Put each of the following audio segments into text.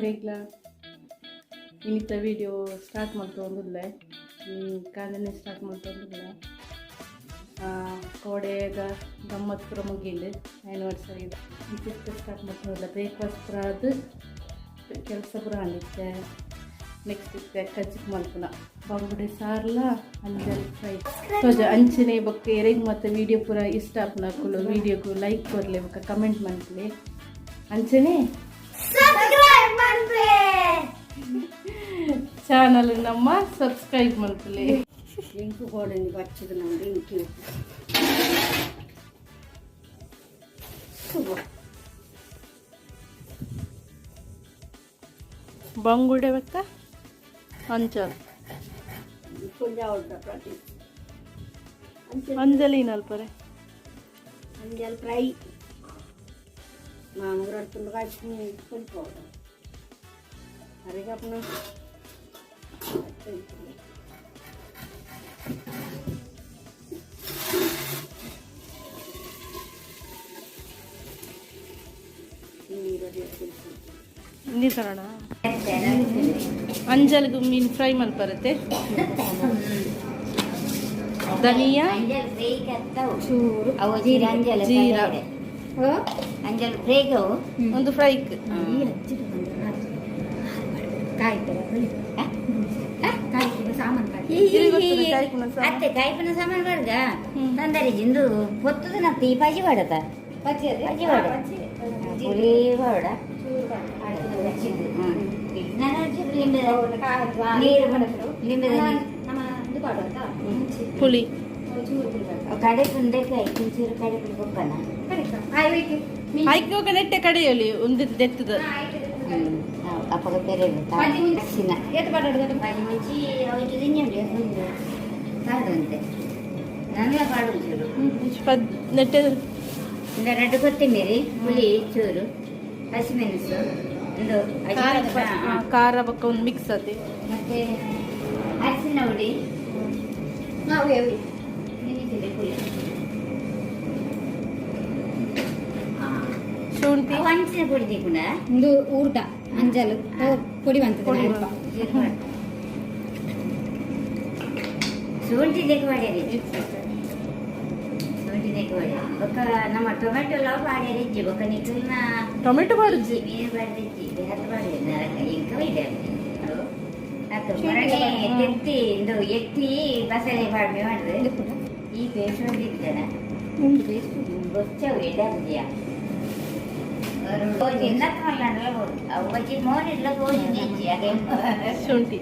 ಗೆಳೆಯರಿಗ್ಲ ಇನ್ನಿತ video start ಮಾಡ್ತೊಂದಿಲ್ಲ ಕಾಲನೇ start ಮಾಡ್ತೊಂದಿಲ್ಲ ಕೋಡೆಗ ಗಮ್ಮತ್ ಪೂರ ಮುಗಿಂದು anniversary ಇದಕ್ಕೆ ಸ್ಟಾರ್ಟ್ ಮಾಡ್ತೊಂದಿಲ್ಲ ಬ್ರೇಕ್ಫಾಸ್ಟ್ ಪೂರ ಅದು ಕೆಲಸ ಪೂರ ಅಂದಿತ್ತೆ ನೆಕ್ಸ್ಟ್ ಇತ್ತೆ ಕಜ್ಜಿಗೆ ಮಲ್ಪುನ ಬಂಗುಡೆ ಸಾರ್ಲ ಅಂಜಲ್ ಫ್ರೈ ತೋಜ ಅಂಚನೆ ಬೊಕ್ಕ ಎರೆಗ್ ಮತ್ತು ವಿಡಿಯೋ ಪೂರ ಇಷ್ಟ ಆಪುನಕುಲು ವಿಡಿಯೋಗೂ ಲೈಕ್ ಕೊರಲೆ ಬೊಕ್ಕ ಕಮೆಂಟ್ ಮಾಡ್ಲಿ ಅಂಚನೆ ಚಾನಲ್ ನಮ್ಮ ಸಬ್ಸ್ಕ್ರೈಬ್ ಮಾಡ್ಲಿ ಲಿಂಕ್ ಗೋಡಂಗಿ ಬಚ್ಚಿದ ನಮ್ಮ ಲಿಂಕ್ ಬಂಗುಡೆ ಬೆಕ್ಕ ಅಂಚಲ್ ಅಂಜಲಿ ನಲ್ಪರೆ ಅಂಜಲ್ ಫ್ರೈ ಮಾಮೂರು ಅಡ್ಕೊಂಡು ಕಾಯ್ತೀನಿ ಸ್ವಲ್ಪ ಅರೆಗೆ ಅಪ್ಪನ ಇನ್ನಿ ತರೋಣ ಅಂಜಲ್ಗೂ ಮೀನು ಫ್ರೈ ಮಾಡಿ ಬರುತ್ತೆ ಧನಿಯಾ ಚೂರು ಜೀರಾ ಅಂಜಲ್ ಫ್ರೈಗೆ ಒಂದು ಫ್ರೈಕ್ ಅತ್ತೆ ಕಾಯ್ಪನ ಸಾಮಾನು ಬರ್ಗ ತಂದರಿ ಜಿಂದು ಹೊತ್ತದ ನತ್ತಿ ಪಜಿ ಬಾಡತ ಪಜಿ ಬಾಡ ಪುರಿ ಬಾಡ ಪುಳಿ ಕಡೆ ಪುಂದಕ್ಕೆ ಐದು ಚೂರು ಕಡೆ ಪುಲ್ಕೊಪ್ಪನ ಆಯ್ಕೆ ನೆಟ್ಟೆ ಕಡೆಯಲ್ಲಿ ಒಂದು ದೆತ್ತದ ಅಪ್ಪಗ ಬೇರೆ ಹಸಿನ ಪಜಿ ಮುಂಚಿ ಅವತ್ತು ತಿಂಡಿ ಕಾಡುವಂತೆ ನನಗೆ ಕಾಡು ಚೂರು ನೆಟ್ಟೆ ಎರಡು ಕೊತ್ತಂಬರಿ ಹುಳಿ ಚೂರು ಹಸಿಮೆಣಸು ಒಂದು ಖಾರ ಬಕ್ಕ ಒಂದು ಮಿಕ್ಸ್ ಅದೇ ಮತ್ತೆ ಹಸಿನ ಹುಡಿ ನೆನೆಸಿದೆ ಪುಳಿ ಶುಂಠಿ ಹಂಚಿನ ಪುಡಿ ಕೂಡ ಒಂದು ಊರ್ದ ಅಂಜಲು ಪುಡಿ ಬಂತದೆ ಶುಂಠಿ ತೆಗೆ ಮಾಡ್ಯಾರಿ ಶುಂಠಿ ತೆಗೆ ಮಾಡ್ಯಾರಿ ಬೊಕ್ಕ ನಮ್ಮ ಟೊಮೆಟೊ ಎಲ್ಲ ಮಾಡ್ಯಾರಿಜ್ಜಿ ಬೊಕ್ಕ ನಿಕ್ಕಲ್ನ ಟೊಮೆಟೊ ಬಾಡಿಜ್ಜಿ ಮೀನು ಬಾಡಿಜ್ಜಿ ಅದು ಮಾಡಿ ನರಕ ಇಂಕ ಇದೆ ಅದು ಹೊರಗೆ ತೆತ್ತಿ ಇದು ಎತ್ತಿ ಬಸಳೆ ಬಾಡ್ಮೆ ಮಾಡಿದ್ರೆ ಈ ಪೇಸ್ಟ್ ಹೊಂದಿದ್ದಾನೆ ಗೊತ್ತವು ಎಡಾಜಿಯ ಶುಂಠಿ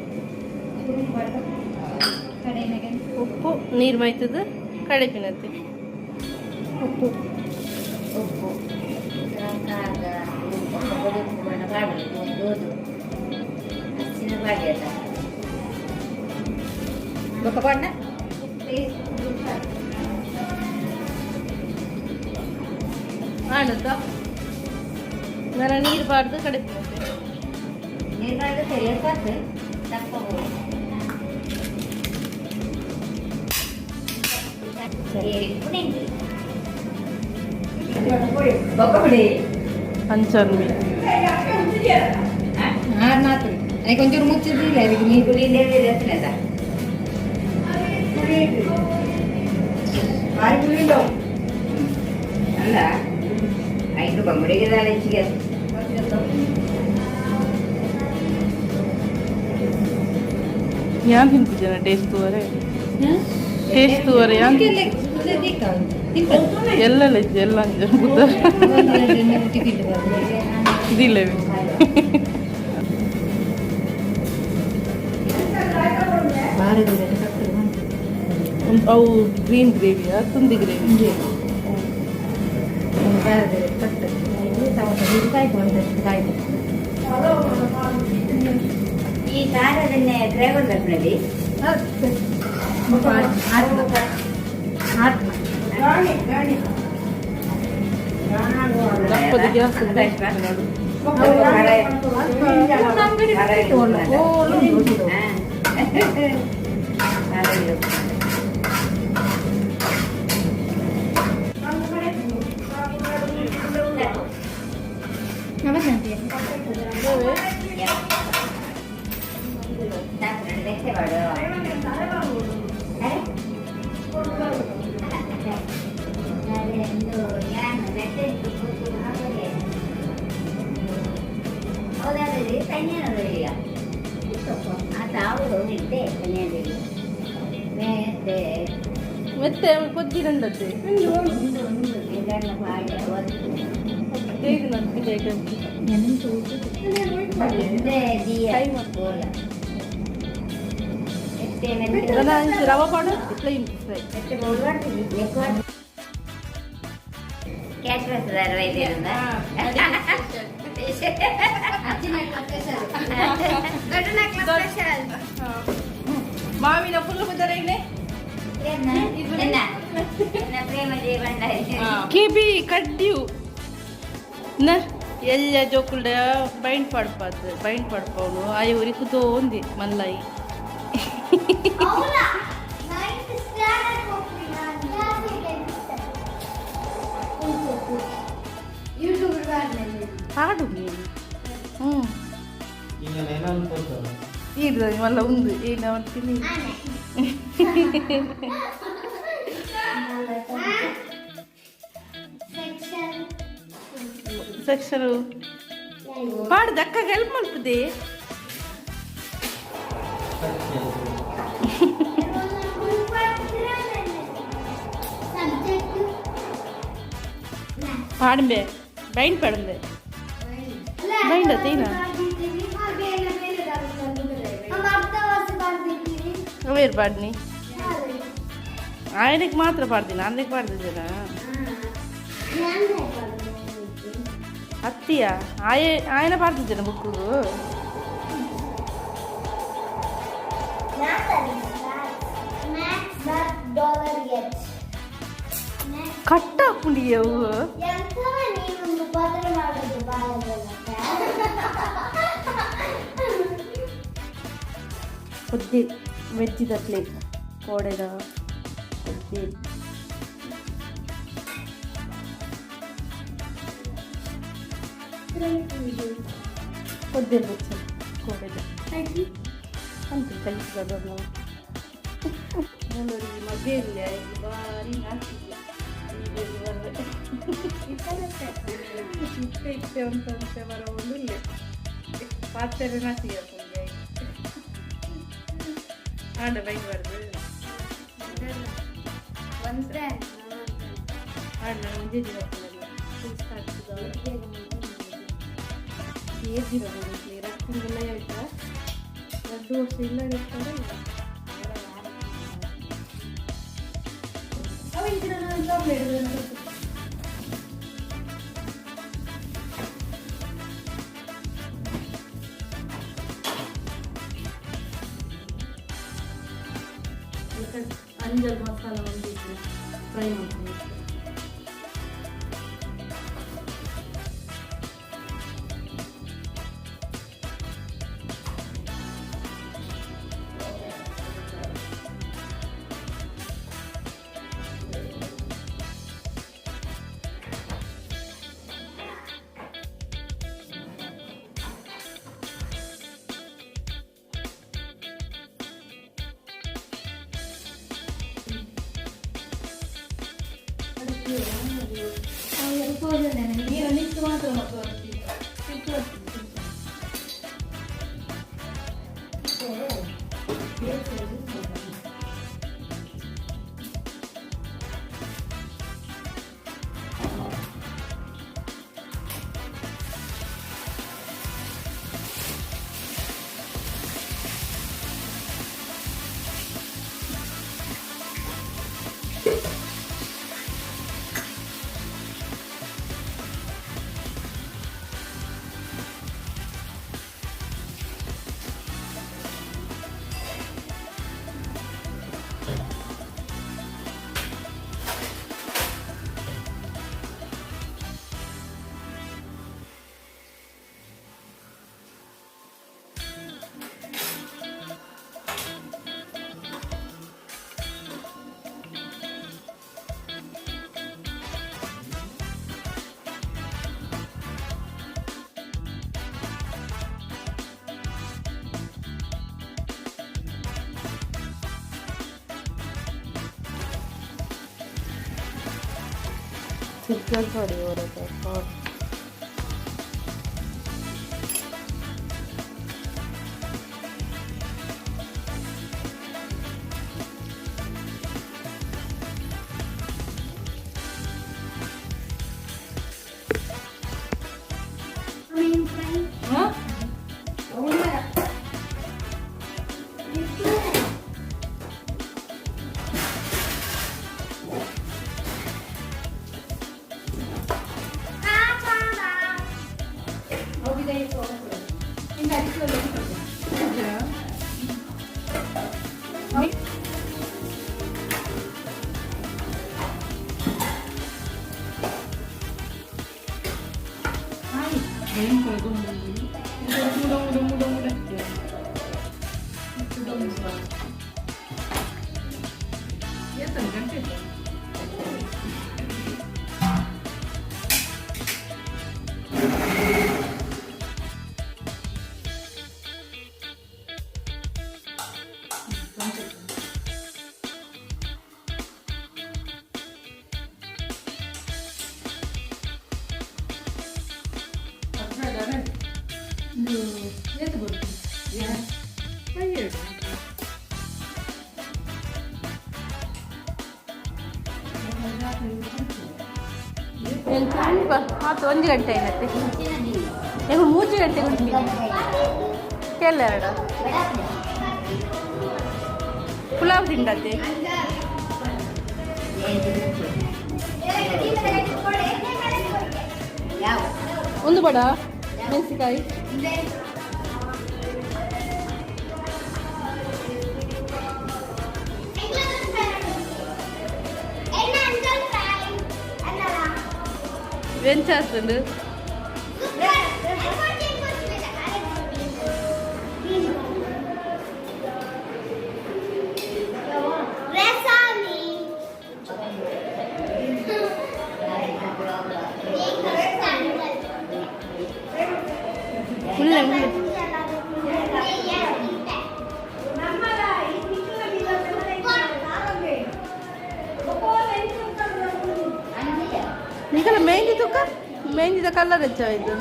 ಉಪ್ಪು ನೀರು ಮೈತದ ಕಡೆಪಿನತ್ತೆ ಉಪ್ಪು ಹಸಿನ ಬಾಡಿ ಅದ ಬೊಕ್ಕ ಬಣ್ಣ ಆನಂದ ನನ್ನ ನೀರು ಬಾರ್ದು ಕಡೆಪಿನತ್ತೆ ನೀರು ಬಾರ್ದು ಸರಿಯಾಗಿ ತಪ್ಪಬಹುದು ಅಂಚಲ್ కొంచెం ముచ్చింది లేదు మీ పులిందే వేసినదా ಅಲ್ಲ ಐದು ಬಂಗುಡಿಗೆ ಹೆಚ್ಚಿಗೆ ಯಾನ್ ತಿಂತಿದ್ದೇನೆ ಟೇಸ್ಟ್ ತೂವರೆ ಟೇಸ್ಟ್ ತೂವರೆ ಯಾನ್ ಎಲ್ಲ ಎಲ್ಲ ಇದಿಲ್ಲ ಅವು ಗ್ರೀನ್ ಗ್ರೇವಿಯಾ ತುಂದಿ ಗ್ರೇವಿ ಈ ಸಾರದನ್ನೇ ಡ್ರೈವರ್ ಬರ್ನಲ್ಲಿ ದಪ್ಪದ ಗ್ಯಾಸ್ ಮತ್ತೆ ಕೊದ್ದಿರಂಡದ್ದು ಇದೆಲ್ಲ ಮಾಡಿ ಹೇಗೆ ನಂತಿದೆ ರವಾ ಪಾಡು ಪ್ಲೇನ್ ಫ್ರೈ ಮಾವಿನ ಫುಲ್ ಬಿದ್ದರೆ ಕೇಬಿ ಕಡ್ಡಿಯು ನ ಎಲ್ಲ ಜೋಕುಲ್ಡ ಬೈಂಡ್ ಪಡ್ಪವನು ಆಯ್ ಊರಿ ಕುದೋ ಒಂದಿ ಮಲ್ಲಾಯಿ పాడు ఇది మళ్ళీ ఉంది ఏమంటుంది సెక్షన్ పాడు దక్కగా హెల్ప్ మలుపుది పాడింబే బైండ్ పడింది బైండ్ అతీనా వేరు పాడిని ఆయనకి మాత్రం పాడుతుంది అందరికి పాడుతుందినా అత్తియా ఆయన పాడుతుందినా బుక్కు ಕಟ್ಟ ಪುಂಡಿಯವು ಕೊದ್ದಿ ವೆಜ್ಜಿದಟ್ಲೆ ಕೋಡೆದ ಕೊದ್ದಿ ಕೊದ್ದಿ ಬುಚ್ಚ ಕೋಡೆದ ಅಂತ ಕಲಿಸಿದ ನೋಡಿ ಮದುವೆ ಇಲ್ಲ ಬಾರಿ ಹಾಕಿಲ್ಲ ಇಷ್ಟೇ ಅಂತ ಬರೋದು ಇಲ್ಲ ಪಾತ್ರೆ ನಾಸಿಗೆ ಆಡ ಬೈಬಾರ್ದು ಆಡ ನಾನು ಮುಂಜೆ ದಿನ ಏಜಿರೋದು ರಕ್ತಿಗೆಲ್ಲ ಹೇಳ್ತಾ 2 ವರ್ಷ ಇಲ್ಲ ಇರ್ತಾರೆ ಅಂಜಲ್ ಮಸಾಲ ಒಂದಿತ್ತು ಫ್ರೈ ಮಾಡ್ತೀನಿ सिग्नल थोड़ी हो रहा था और ಮತ್ತು 1 ಗಂಟೆ ಏನತ್ತೆ ನೀವು 3 ಗಂಟೆ ಉಂಟು ಕೆಲರಡ ಪುಲಾವ್ ತಿಂಡತ್ತೆ ಒಂದು ಬಡ ಮೆಣಸಿಕಾಯಿ ಎಂಚಾಸ್ತುಂಡು ನಿಕಲ ಮೆಹಂದಿ ತುಕ್ಕ ಮೆಹಂದಿದ ಕಲರ್ ಹೆಚ್ಚಾಯ್ತು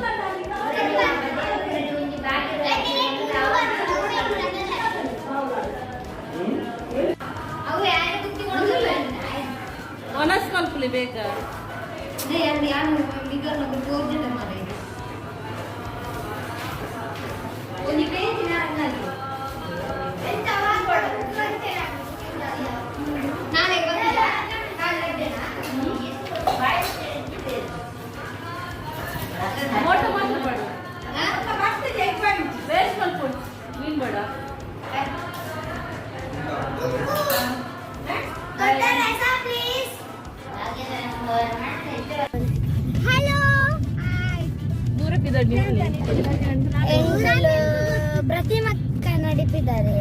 ಒನಸ್ ಮಲ್ಪುಲಿ ಬೇಕಾ ಪ್ರತಿಮಕ್ಕ ನಡಿಪಿದ್ದಾರೆ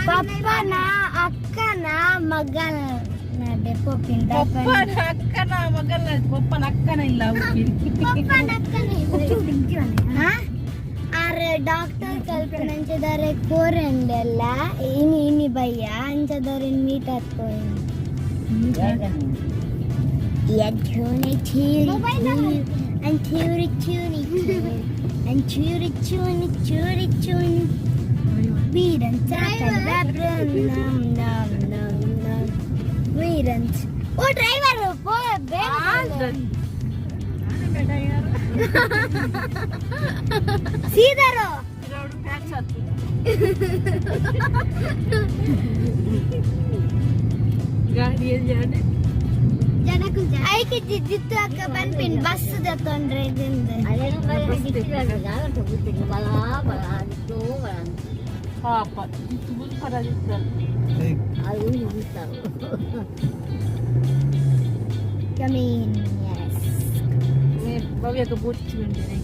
ಪಪ್ಪನ ಅಕ್ಕನ ಮಗನ ಅಕ್ಕನ ಮಗನ ಪಪ್ಪನ ಅಕ್ಕನ ಇಲ್ಲ ಡಾಕ್ಟರ್ ಕಲ್ಪನೆ ಅಂಚದಾರೆ ಕೋರೆಂಡೆಲ್ಲ ಇನಿ ಬಯ್ಯ ಅಂಚದಾರೆ ಮೀಟ್ ಹತ್ಕೊ and churi Weedant Weedant oh driver ಸೀದರೋ ಗಾಡಿಯಲ್ಲಿ ಐಕೆ ಜಿತ್ತು ಅಕ್ಕ ಬಂದ್ಪಿನ್ ಬಸ್ ತೊಂದ್ರೆ ಇದಿಂದ ಪಾಪ ಕಮೀನ್ ಭವ್ಯಕ್ಕೆ ಬೂಚಿ ಬಂದಿದೆ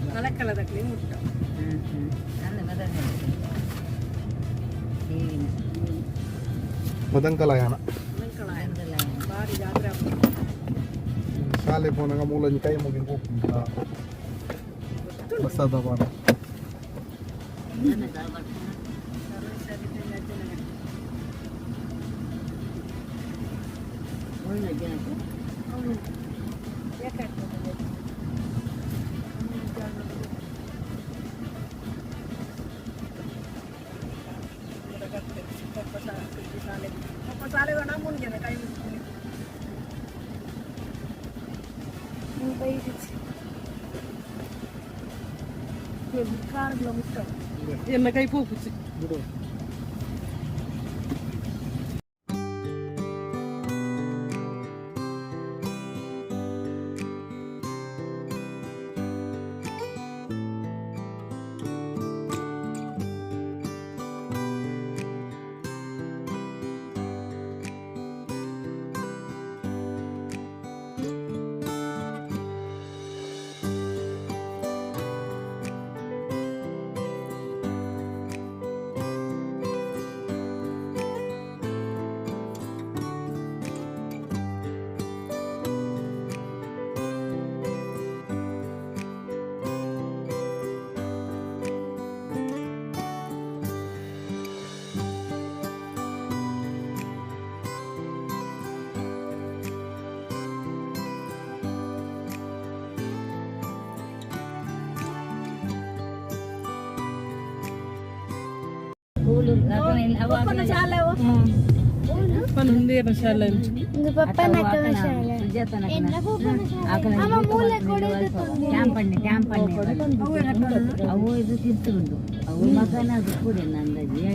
ಕಲಕಲದಲ್ಲಿ ಮುಟ್ಟ ಮದಂಕಲಯಾನ ಭಾರಿ ಜಾತ್ರೆ ಶಾಲೆ ಹೋದಾಗ ಮೂಲಂಜಿ ಕೈ ಮುಗಿ ಪ್ರಸಾದ ಮಾಡ ಶಾಲೆಗಳ ಮುಂದೆ ಕೈ ಕಾರುಗಳ ಮುಟ್ಟ ಎಲ್ಲ ಕೈ ಪೋಪುಚ್ಚಿ ಬಿಡು ಶಾಲೆ ಅವು ಇದು ತಿಂತುಂಡು ಅವು ಮಗನ ಅದು ಕೂಡ ಅಂದಾಜಿ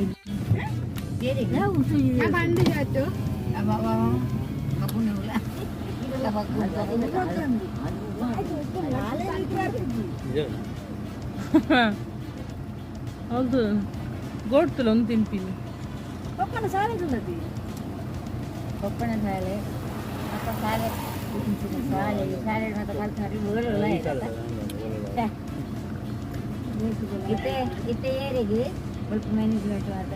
ಹೌದು ಗೋಡ್ತಲ್ಲ ಒಂದು ತಿಂಪಿಲ್ಲ ಪಪ್ಪನ ಶಾಲೆ ಕೊಪ್ಪಳ ಶಾಲೆ ಅಪ್ಪ ಶಾಲೆ ಶಾಲೆ ಶಾಲೆ ಮತ್ತೆ ಕಲ್ತಾರೆ ಊರಲ್ಲ ಇತ್ತೆ ಏರಿಗೆ ಸ್ವಲ್ಪ ಮ್ಯಾನೇಜ್ಮೆಂಟ್ ಆದ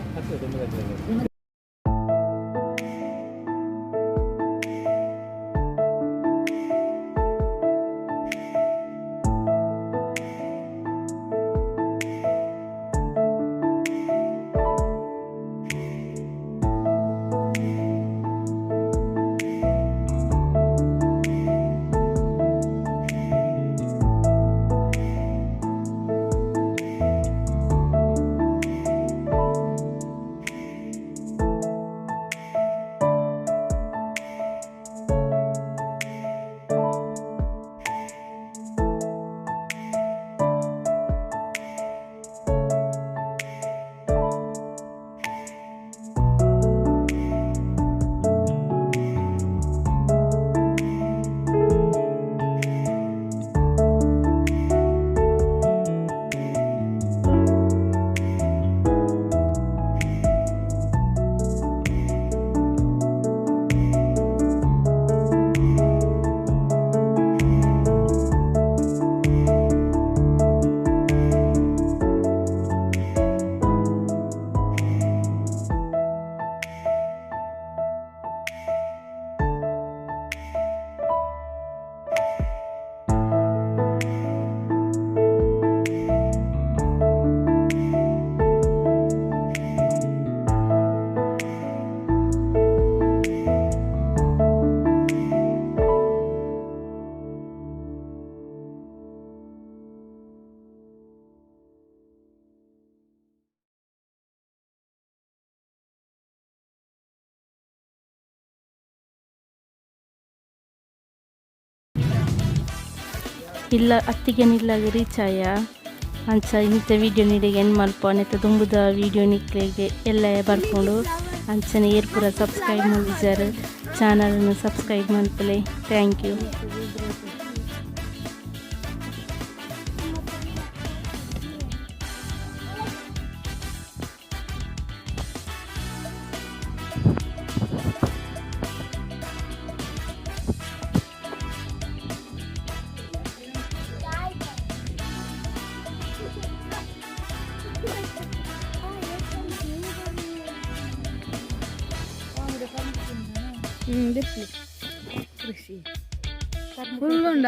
ಇಲ್ಲ ಅತ್ತಿಗೆನಿಲ್ಲಾಗ ರೀಚ್ ಆಯ ಅಂಚ ಇಂಥ ವೀಡಿಯೋ ನೀಡಿಗೆ ಏನು ಮಲ್ಪ ನೆತ್ತ ತುಂಬುದ ವೀಡಿಯೋ ನಿಕ್ಲಿಗೆ ಎಲ್ಲ ಬರ್ಕೊಂಡು ಅಂಚನೆ ಏರ್ಪುರ ಸಬ್ಸ್ಕ್ರೈಬ್ ಮಾಡಿದ್ದಾರೆ ಚಾನಲನ್ನು ಸಬ್ಸ್ಕ್ರೈಬ್ ಮಾಡ್ತಲೇ ಥ್ಯಾಂಕ್ ಯು. ಕೃಷಿ ಫುಲ್ ಉಂಡ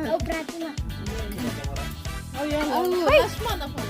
Oh, pratima. Oh,